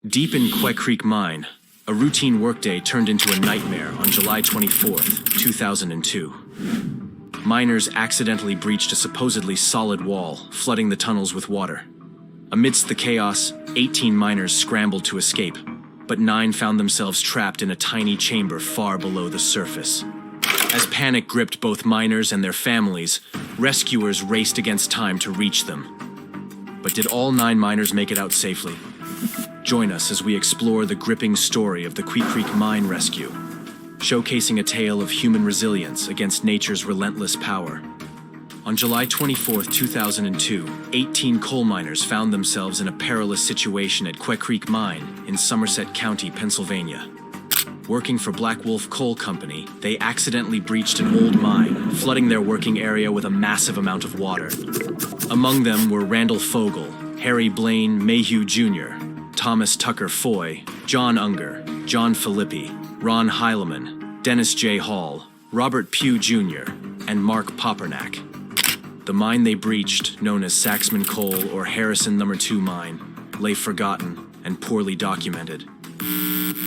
Deep in Quecreek Mine, a routine workday turned into a nightmare on July 24th, 2002. Miners accidentally breached a supposedly solid wall, flooding the tunnels with water. Amidst the chaos, 18 miners scrambled to escape, but 9 found themselves trapped in a tiny chamber far below the surface. As panic gripped both miners and their families, rescuers raced against time to reach them. But did all 9 miners make it out safely? Join us as we explore the gripping story of the Quecreek Mine rescue, showcasing a tale of human resilience against nature's relentless power. On July 24, 2002, 18 coal miners found themselves in a perilous situation at Quecreek Mine in Somerset County, Pennsylvania. Working for Black Wolf Coal Company, they accidentally breached an old mine, flooding their working area with a massive amount of water. Among them were Randall Fogel, Harry Blaine Mayhew Jr., Thomas Tucker Foy, John Unger, John Filippi, Ron Heileman, Dennis J. Hall, Robert Pugh Jr., and Mark Papernak. The mine they breached, known as Saxman Coal or Harrison No. 2 Mine, lay forgotten and poorly documented.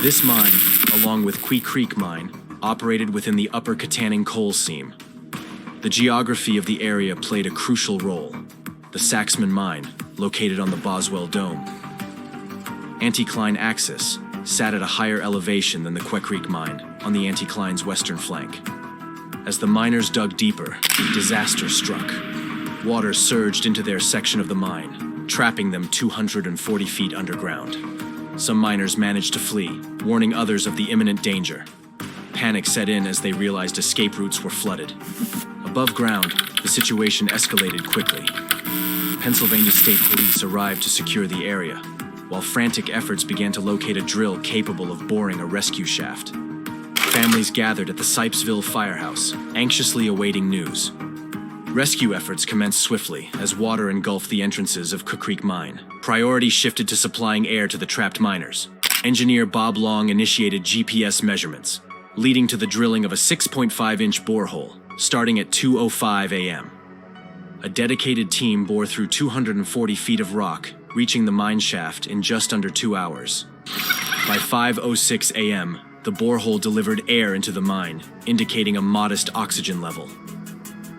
This mine, along with Quecreek Mine, operated within the Upper Katanning coal seam. The geography of the area played a crucial role. The Saxman Mine, located on the Boswell Dome. Anticline axis sat at a higher elevation than the Quecreek Mine on the anticline's western flank. As the miners dug deeper, disaster struck. Water surged into their section of the mine, trapping them 240 feet underground. Some miners managed to flee, warning others of the imminent danger. Panic set in as they realized escape routes were flooded. Above ground, the situation escalated quickly. Pennsylvania State Police arrived to secure the area, while frantic efforts began to locate a drill capable of boring a rescue shaft. Families gathered at the Sipesville firehouse, anxiously awaiting news. Rescue efforts commenced swiftly as water engulfed the entrances of Quecreek Mine. Priority shifted to supplying air to the trapped miners. Engineer Bob Long initiated GPS measurements, leading to the drilling of a 6.5-inch borehole, starting at 2:05 a.m. A dedicated team bore through 240 feet of rock, reaching the mine shaft in just under 2 hours. By 5:06 a.m., the borehole delivered air into the mine, indicating a modest oxygen level.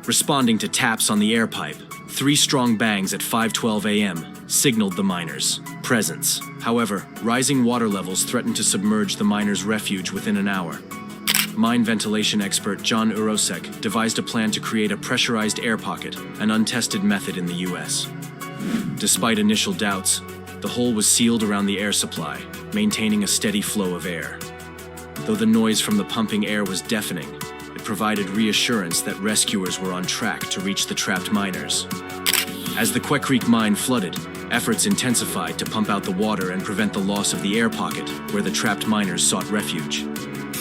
Responding to taps on the air pipe, 3 strong bangs at 5:12 a.m. signaled the miners' presence. However, rising water levels threatened to submerge the miners' refuge within an hour. Mine ventilation expert John Urosek devised a plan to create a pressurized air pocket, an untested method in the U.S. Despite initial doubts, the hole was sealed around the air supply, maintaining a steady flow of air. Though the noise from the pumping air was deafening, it provided reassurance that rescuers were on track to reach the trapped miners. As the Quecreek Mine flooded, efforts intensified to pump out the water and prevent the loss of the air pocket where the trapped miners sought refuge.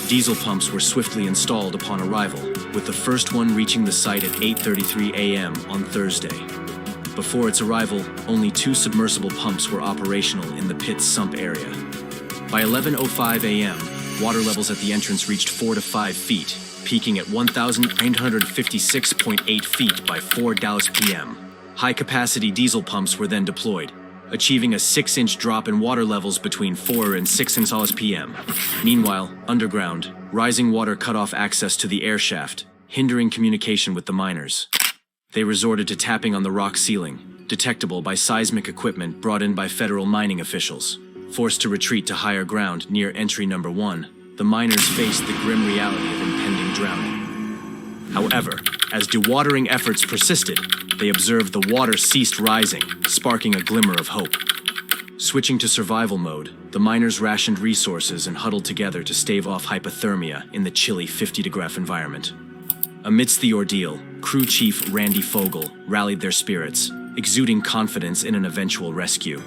Diesel pumps were swiftly installed upon arrival, with the first one reaching the site at 8:33 a.m. on Thursday. Before its arrival, only 2 submersible pumps were operational in the pit's sump area. By 11:05 a.m., water levels at the entrance reached 4 to 5 feet, peaking at 1,956.8 feet by 4 Dallas p.m. High-capacity diesel pumps were then deployed, achieving a 6-inch drop in water levels between 4 and 6 Dallas p.m. Meanwhile, underground, rising water cut off access to the air shaft, hindering communication with the miners. They resorted to tapping on the rock ceiling, detectable by seismic equipment brought in by federal mining officials. Forced to retreat to higher ground near entry number 1, the miners faced the grim reality of impending drowning. However, as dewatering efforts persisted, they observed the water ceased rising, sparking a glimmer of hope. Switching to survival mode, the miners rationed resources and huddled together to stave off hypothermia in the chilly 50-degree environment. Amidst the ordeal, Crew Chief Randy Fogel rallied their spirits, exuding confidence in an eventual rescue.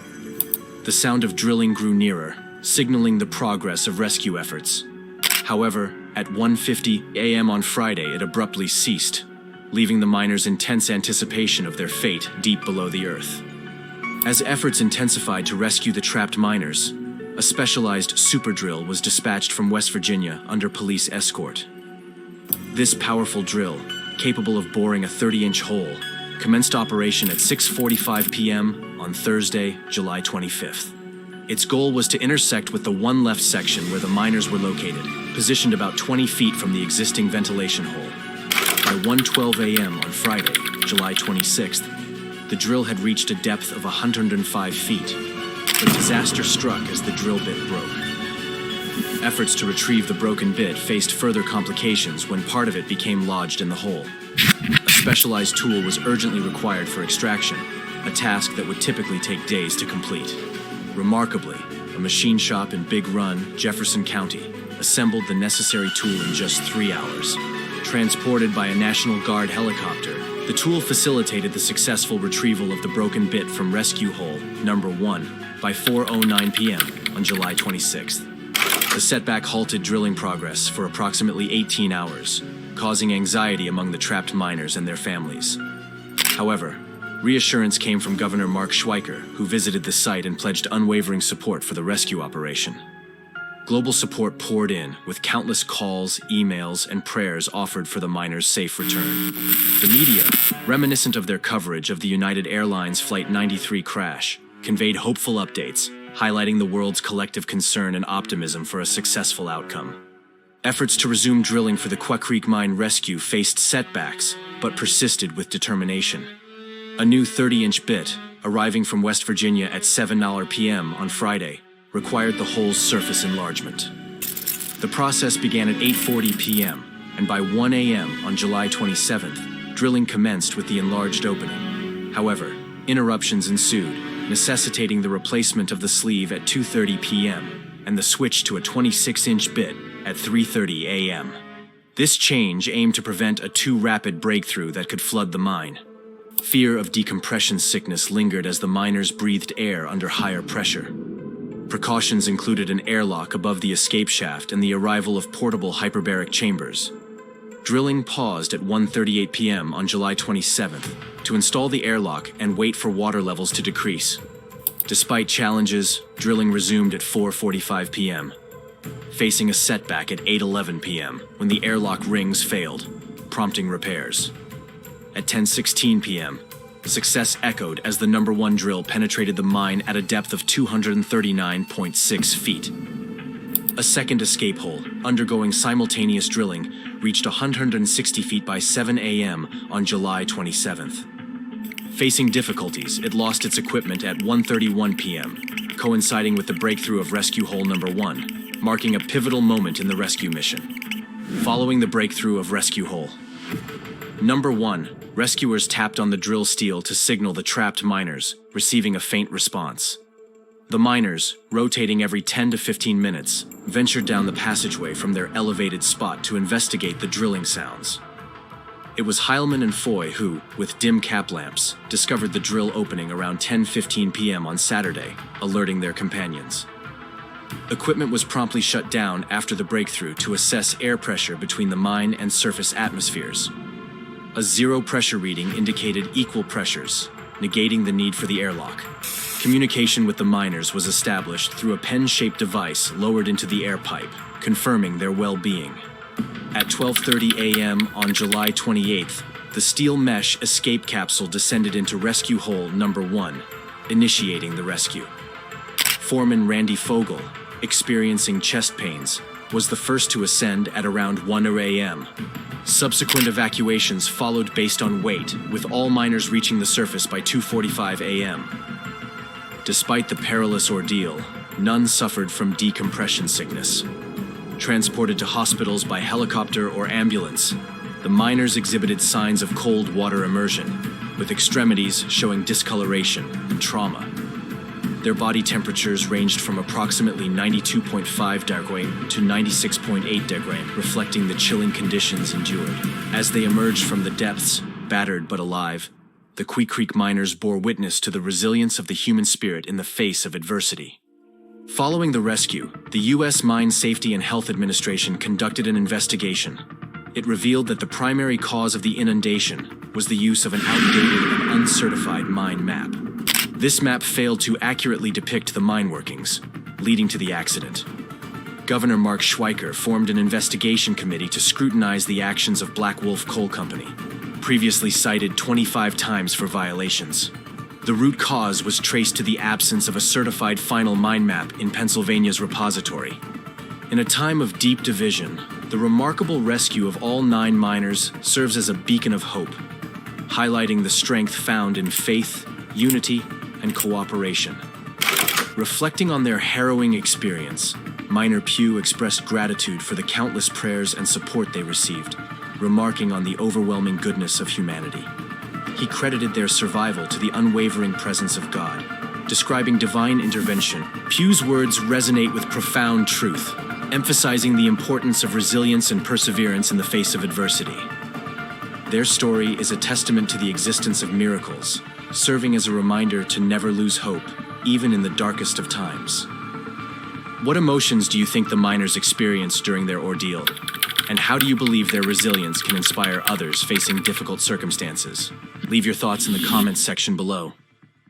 The sound of drilling grew nearer, signaling the progress of rescue efforts. However, at 1:50 a.m. on Friday, it abruptly ceased, leaving the miners in tense anticipation of their fate deep below the earth. As efforts intensified to rescue the trapped miners, a specialized super drill was dispatched from West Virginia under police escort. This powerful drill, capable of boring a 30-inch hole, commenced operation at 6:45 p.m. on Thursday, July 25th. Its goal was to intersect with the one left section where the miners were located, positioned about 20 feet from the existing ventilation hole. By 1:12 a.m. on Friday, July 26th, the drill had reached a depth of 105 feet, but disaster struck as the drill bit broke. Efforts to retrieve the broken bit faced further complications when part of it became lodged in the hole. A specialized tool was urgently required for extraction, a task that would typically take days to complete. Remarkably, a machine shop in Big Run, Jefferson County, assembled the necessary tool in just 3 hours. Transported by a National Guard helicopter, the tool facilitated the successful retrieval of the broken bit from rescue hole number 1 by 4:09 p.m. on July 26th. The setback halted drilling progress for approximately 18 hours, causing anxiety among the trapped miners and their families. However, reassurance came from Governor Mark Schweiker, who visited the site and pledged unwavering support for the rescue operation. Global support poured in, with countless calls, emails, and prayers offered for the miners' safe return. The media, reminiscent of their coverage of the United Airlines Flight 93 crash, conveyed hopeful updates, highlighting the world's collective concern and optimism for a successful outcome. Efforts to resume drilling for the Quecreek Mine rescue faced setbacks, but persisted with determination. A new 30-inch bit, arriving from West Virginia at 7:00 p.m. on Friday, required the hole's surface enlargement. The process began at 8:40 p.m., and by 1 a.m. on July 27th, drilling commenced with the enlarged opening. However, interruptions ensued, necessitating the replacement of the sleeve at 2:30 p.m. and the switch to a 26-inch bit at 3:30 a.m. This change aimed to prevent a too rapid breakthrough that could flood the mine. Fear of decompression sickness lingered as the miners breathed air under higher pressure. Precautions included an airlock above the escape shaft and the arrival of portable hyperbaric chambers. Drilling paused at 1:38 p.m. on July 27th to install the airlock and wait for water levels to decrease. Despite challenges, drilling resumed at 4:45 p.m., facing a setback at 8:11 p.m. when the airlock rings failed, prompting repairs. At 10:16 p.m., success echoed as the number 1 drill penetrated the mine at a depth of 239.6 feet. A second escape hole, undergoing simultaneous drilling, reached 160 feet by 7 a.m. on July 27th. Facing difficulties, it lost its equipment at 1:31 p.m., coinciding with the breakthrough of rescue hole number 1, marking a pivotal moment in the rescue mission. Following the breakthrough of rescue hole number 1, rescuers tapped on the drill steel to signal the trapped miners, receiving a faint response. The miners, rotating every 10 to 15 minutes, ventured down the passageway from their elevated spot to investigate the drilling sounds. It was Heilman and Foy who, with dim cap lamps, discovered the drill opening around 10:15 p.m. on Saturday, alerting their companions. Equipment was promptly shut down after the breakthrough to assess air pressure between the mine and surface atmospheres. A zero pressure reading indicated equal pressures, negating the need for the airlock. Communication with the miners was established through a pen-shaped device lowered into the air pipe, confirming their well-being. At 12:30 a.m. on July 28th, the steel mesh escape capsule descended into rescue hole number 1, initiating the rescue. Foreman Randy Fogel, experiencing chest pains, was the first to ascend at around 1 a.m. Subsequent evacuations followed based on weight, with all miners reaching the surface by 2:45 a.m. Despite the perilous ordeal, none suffered from decompression sickness. Transported to hospitals by helicopter or ambulance, the miners exhibited signs of cold water immersion, with extremities showing discoloration and trauma. Their body temperatures ranged from approximately 92.5 degrees to 96.8 degrees, reflecting the chilling conditions endured. As they emerged from the depths, battered but alive, the Quecreek miners bore witness to the resilience of the human spirit in the face of adversity. Following the rescue, the U.S. Mine Safety and Health Administration conducted an investigation. It revealed that the primary cause of the inundation was the use of an outdated and uncertified mine map. This map failed to accurately depict the mine workings, leading to the accident. Governor Mark Schweiker formed an investigation committee to scrutinize the actions of Black Wolf Coal Company, previously cited 25 times for violations. The root cause was traced to the absence of a certified final mine map in Pennsylvania's repository. In a time of deep division, the remarkable rescue of all 9 miners serves as a beacon of hope, highlighting the strength found in faith, unity, and cooperation. Reflecting on their harrowing experience, Miner Pugh expressed gratitude for the countless prayers and support they received, remarking on the overwhelming goodness of humanity. He credited their survival to the unwavering presence of God. Describing divine intervention, Pugh's words resonate with profound truth, emphasizing the importance of resilience and perseverance in the face of adversity. Their story is a testament to the existence of miracles, serving as a reminder to never lose hope, even in the darkest of times. What emotions do you think the miners experienced during their ordeal? And how do you believe their resilience can inspire others facing difficult circumstances? Leave your thoughts in the comments section below.